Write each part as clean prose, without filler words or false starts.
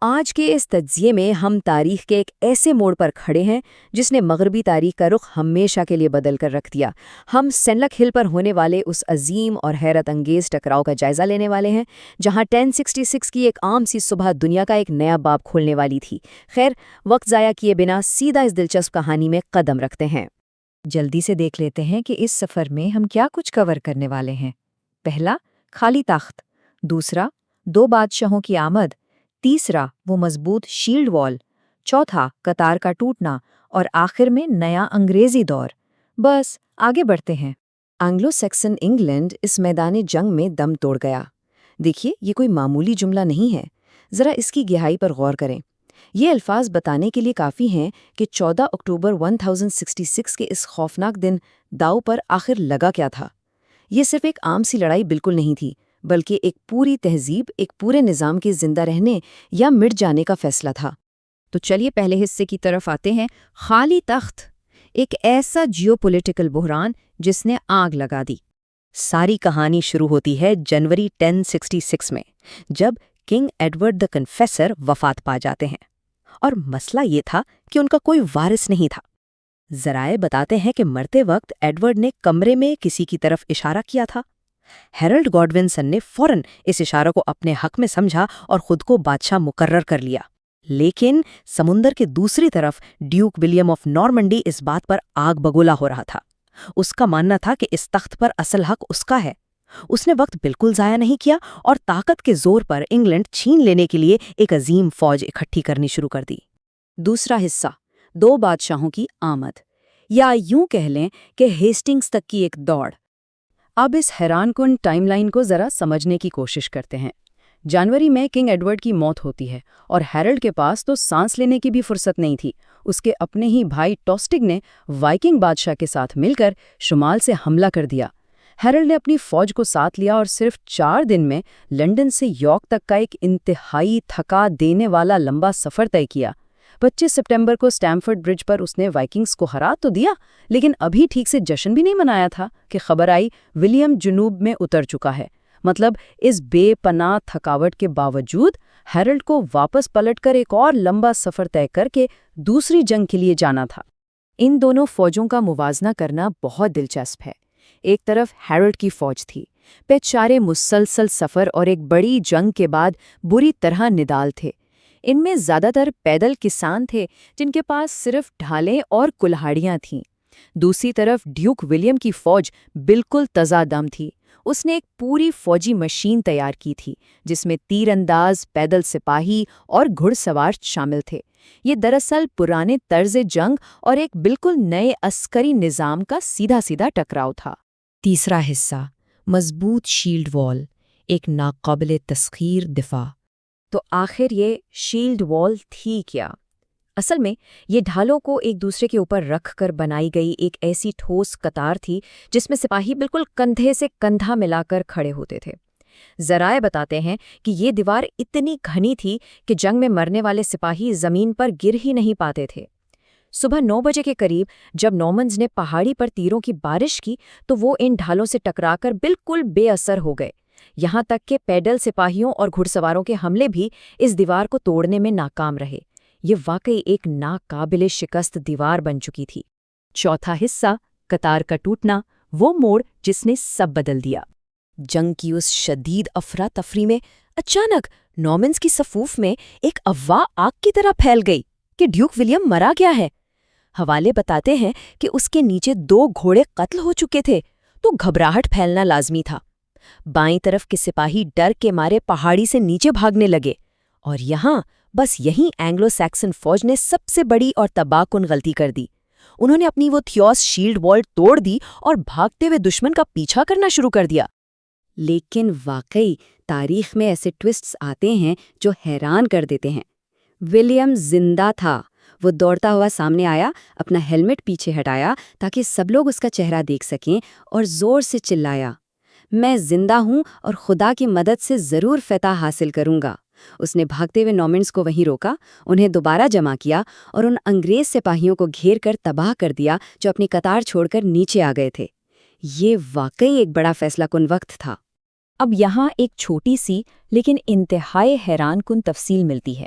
آج کے اس تجزیے میں ہم تاریخ کے ایک ایسے موڑ پر کھڑے ہیں جس نے مغربی تاریخ کا رخ ہمیشہ کے لیے بدل کر رکھ دیا۔ ہم سینلک ہل پر ہونے والے اس عظیم اور حیرت انگیز ٹکراؤ کا جائزہ لینے والے ہیں جہاں 1066 کی ایک عام سی صبح دنیا کا ایک نیا باب کھولنے والی تھی۔ خیر، وقت ضائع کیے بنا سیدھا اس دلچسپ کہانی میں قدم رکھتے ہیں۔ جلدی سے دیکھ لیتے ہیں کہ اس سفر میں ہم کیا کچھ کور کرنے والے ہیں۔ پہلا، خالی تخت۔ دوسرا، 2 بادشاہوں کی آمد۔ تیسرا، وہ مضبوط شیلڈ وال۔ چوتھا، قطار کا ٹوٹنا۔ اور آخر میں نیا انگریزی دور۔ بس آگے بڑھتے ہیں۔ اینگلو سیکسن انگلینڈ اس میدان جنگ میں دم توڑ گیا۔ دیکھیے، یہ کوئی معمولی جملہ نہیں ہے، ذرا اس کی گہرائی پر غور کریں۔ یہ الفاظ بتانے کے لیے کافی ہیں کہ 14 اکتوبر 1066 کے اس خوفناک دن داؤ پر آخر لگا کیا تھا۔ یہ صرف ایک عام سی لڑائی بالکل نہیں تھی، بلکہ ایک پوری تہذیب، ایک پورے نظام کے زندہ رہنے یا مٹ جانے کا فیصلہ تھا۔ تو چلیے پہلے حصے کی طرف آتے ہیں۔ خالی تخت، ایک ایسا جیو پولیٹیکل بحران جس نے آگ لگا دی۔ ساری کہانی شروع ہوتی ہے جنوری 1066 میں، جب کنگ ایڈورڈ دی کنفیسر وفات پا جاتے ہیں، اور مسئلہ یہ تھا کہ ان کا کوئی وارث نہیں تھا۔ ذرائع بتاتے ہیں کہ مرتے وقت ایڈورڈ نے کمرے میں کسی کی طرف اشارہ کیا تھا۔ ہیرلڈ گوڈونسن نے فوراً اس اشارہ کو اپنے حق میں سمجھا اور خود کو بادشاہ مقرر کر لیا، لیکن سمندر کے دوسری طرف ڈیوک ولیم آف نارمنڈی اس بات پر آگ بگولا ہو رہا تھا۔ اس کا ماننا تھا کہ اس تخت پر اصل حق اس کا ہے۔ اس نے وقت بالکل ضائع نہیں کیا اور طاقت کے زور پر انگلینڈ چھین لینے کے لیے ایک عظیم فوج اکٹھی کرنی شروع کر دی۔ دوسرا حصہ، 2 بادشاہوں کی آمد، یا یوں کہہ لیں کہ ہیسٹنگز تک کی ایک دوڑ۔ اب اس حیران کن ٹائم لائن کو ذرا سمجھنے کی کوشش کرتے ہیں۔ جنوری میں کنگ ایڈورڈ کی موت ہوتی ہے اور ہیرلڈ کے پاس تو سانس لینے کی بھی فرصت نہیں تھی۔ اس کے اپنے ہی بھائی ٹوسٹگ نے وائکنگ بادشاہ کے ساتھ مل کر شمال سے حملہ کر دیا۔ ہیرلڈ نے اپنی فوج کو ساتھ لیا اور صرف 4 دن میں لنڈن سے یارک تک کا ایک انتہائی تھکا دینے والا لمبا سفر طے کیا۔ 25 ستمبر کو اسٹیمفرڈ برج پر اس نے وائکنگز کو ہرا تو دیا، لیکن ابھی ٹھیک سے جشن بھی نہیں منایا تھا کہ خبر آئی ولیم جنوب میں اتر چکا ہے۔ مطلب اس بے پناہ تھکاوٹ کے باوجود ہیرلڈ کو واپس پلٹ کر ایک اور لمبا سفر طے کر کے دوسری جنگ کے لیے جانا تھا۔ ان دونوں فوجوں کا موازنہ کرنا بہت دلچسپ ہے۔ ایک طرف ہیرلڈ کی فوج تھی، بیچارے مسلسل سفر اور ایک بڑی جنگ کے بعد بری طرح نڈال تھے۔ ان میں زیادہ تر پیدل کسان تھے جن کے پاس صرف ڈھالیں اور کلہاڑیاں تھیں۔ دوسری طرف ڈیوک ولیم کی فوج بالکل تازہ دم تھی۔ اس نے ایک پوری فوجی مشین تیار کی تھی جس میں تیر انداز، پیدل سپاہی اور گھڑ سوار شامل تھے۔ یہ دراصل پرانے طرز جنگ اور ایک بالکل نئے عسکری نظام کا سیدھا سیدھا ٹکراؤ تھا۔ تیسرا حصہ، مضبوط شیلڈ وال، ایک ناقابل تسخیر دفاع۔ تو آخر یہ شیلڈ وال تھی کیا؟ اصل میں یہ ڈھالوں کو ایک دوسرے کے اوپر رکھ کر بنائی گئی ایک ایسی ٹھوس قطار تھی جس میں سپاہی بالکل کندھے سے کندھا ملا کر کھڑے ہوتے تھے۔ ذرائع بتاتے ہیں کہ یہ دیوار اتنی گھنی تھی کہ جنگ میں مرنے والے سپاہی زمین پر گر ہی نہیں پاتے تھے۔ صبح 9 بجے کے قریب جب نارمنز نے پہاڑی پر تیروں کی بارش کی تو وہ ان ڈھالوں سے ٹکرا کر بالکل بے اثر ہو گئے، یہاں تک کہ پیدل سپاہیوں اور گھڑ سواروں کے حملے بھی اس دیوار کو توڑنے میں ناکام رہے۔ یہ واقعی ایک ناقابل شکست دیوار بن چکی تھی۔ چوتھا حصہ، قطار کا ٹوٹنا، وہ موڑ جس نے سب بدل دیا۔ جنگ کی اس شدید افراتفری میں اچانک نارمنز کی صفوف میں ایک افواہ آگ کی طرح پھیل گئی کہ ڈیوک ولیم مرا گیا ہے۔ حوالے بتاتے ہیں کہ اس کے نیچے 2 گھوڑے قتل ہو چکے تھے، تو گھبراہٹ پھیلنا لازمی تھا۔ بائیں طرف کے سپاہی ڈر کے مارے پہاڑی سے نیچے بھاگنے لگے، اور یہیں اینگلو سیکسن فوج نے سب سے بڑی اور تباہ کن غلطی کر دی۔ انہوں نے اپنی وہ تھیوس شیلڈ وال توڑ دی اور بھاگتے ہوئے دشمن کا پیچھا کرنا شروع کر دیا۔ لیکن واقعی تاریخ میں ایسے ٹوسٹس آتے ہیں جو حیران کر دیتے ہیں۔ ولیم زندہ تھا۔ وہ دوڑتا ہوا سامنے آیا، اپنا ہیلمٹ پیچھے ہٹایا تاکہ سب لوگ اس کا چہرہ دیکھ سکیں، اور زور سے چلایا، میں زندہ ہوں اور خدا کی مدد سے ضرور فتح حاصل کروں گا۔ اس نے بھاگتے ہوئے نارمنز کو وہیں روکا، انہیں دوبارہ جمع کیا اور ان انگریز سپاہیوں کو گھیر کر تباہ کر دیا جو اپنی قطار چھوڑ کر نیچے آ گئے تھے۔ یہ واقعی ایک بڑا فیصلہ کن وقت تھا۔ اب یہاں ایک چھوٹی سی لیکن انتہائی حیران کن تفصیل ملتی ہے۔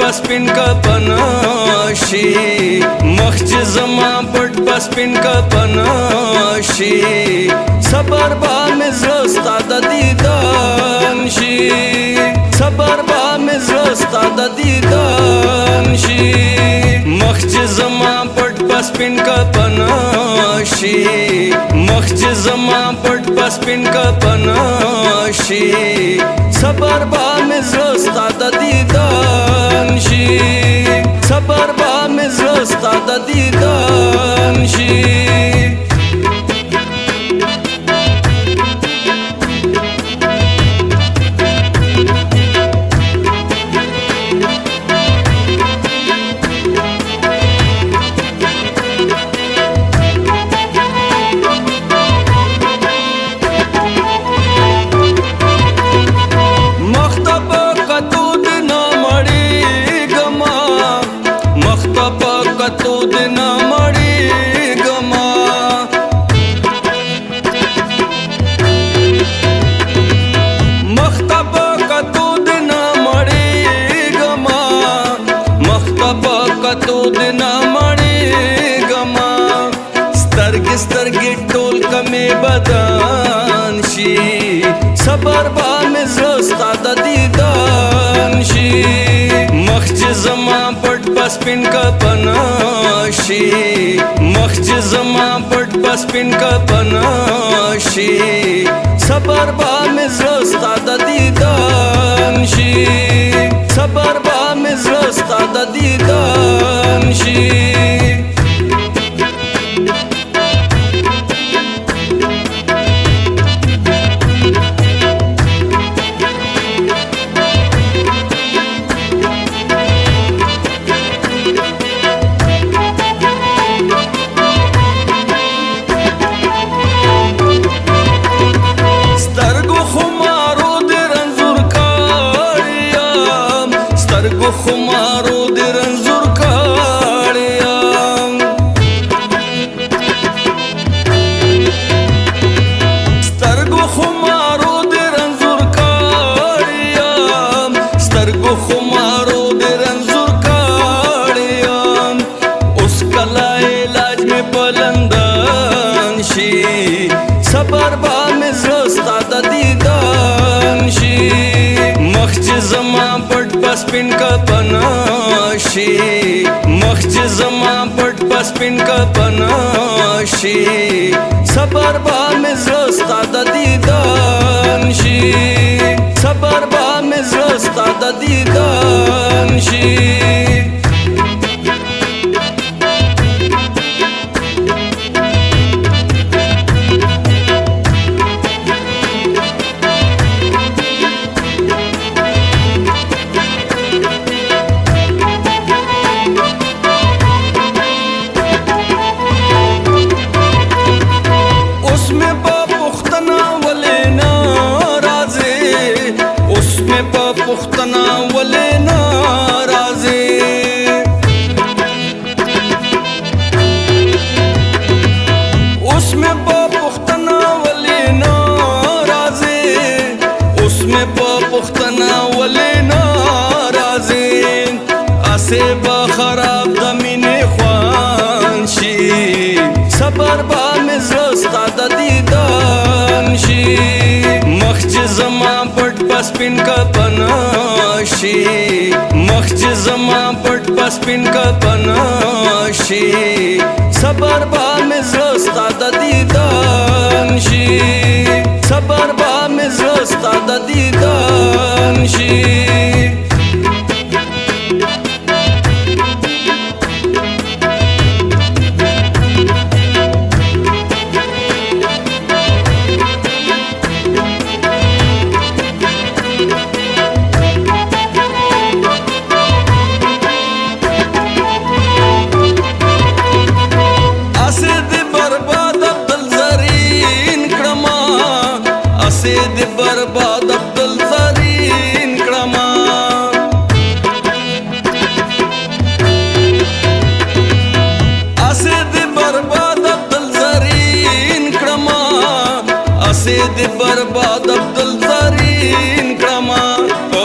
Paspin ka panashi, makhj zama pad paspin ka panashi, sabar ba mizrasta da didan shi, sabar ba mizrasta da didan shi, makhj zama pad paspin ka panashi, makhj zama pad paspin ka panashi, sabar ba mizrasta da didan shi, sabar ba mizrasta da didan shi. صبر با مې زړه ستا د دیدن شي مخ چې زما پټ په سپین کفن شي مخ چې زما پټ په سپین کفن شي صبر با مې زړه ستا د دیدن شي صبر با مې زړه ستا د دیدن شي خمارو د رنځور کاړم سترګو خمارو د رنځور کاړم سترګو خمارو د رنځور کاړم اوس کله علاج مې په لندن شي صبر با مې زړه ستا د دیدن شي مخ چې زما پټ په سپین کفن شي مخ چې زما پټ په سپین کفن شي صبر با مې زړه ستا د دیدن شي صبر با مې زړه ستا د دیدن شي پختنا ولې ناراضي اوس مې په پختنا ولې ناراضي اوس مې په پختنا ولې ناراضي اسه به خراب د مینې خوان شي صبر با مې زړه ستا د دیدن شي مخ چې زما پټ په سپین کفن شي مخ چې زما پټ په سپین کفن شي صبر با مې زړه ستا د دیدن شي صبر با مې زړه ستا د دیدن شي د برباد عبدل زرین کړما اسه د برباد عبدل زرین کړما اسه د برباد عبدل زرین کړما او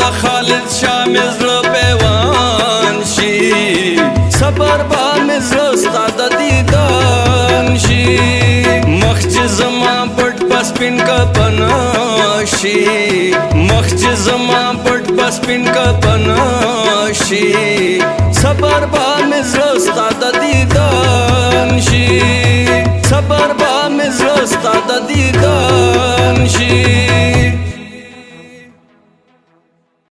د خالد شاه مې زړه پیوان شي صبر با مې زړه ستا د دیدن شي مخ چې زما پټ په سپین کفن شي مخ چې زما پټ په سپین کفن شي صبر با مې زړه ستا د دیدن شي صبر با مې زړه ستا د دیدن شي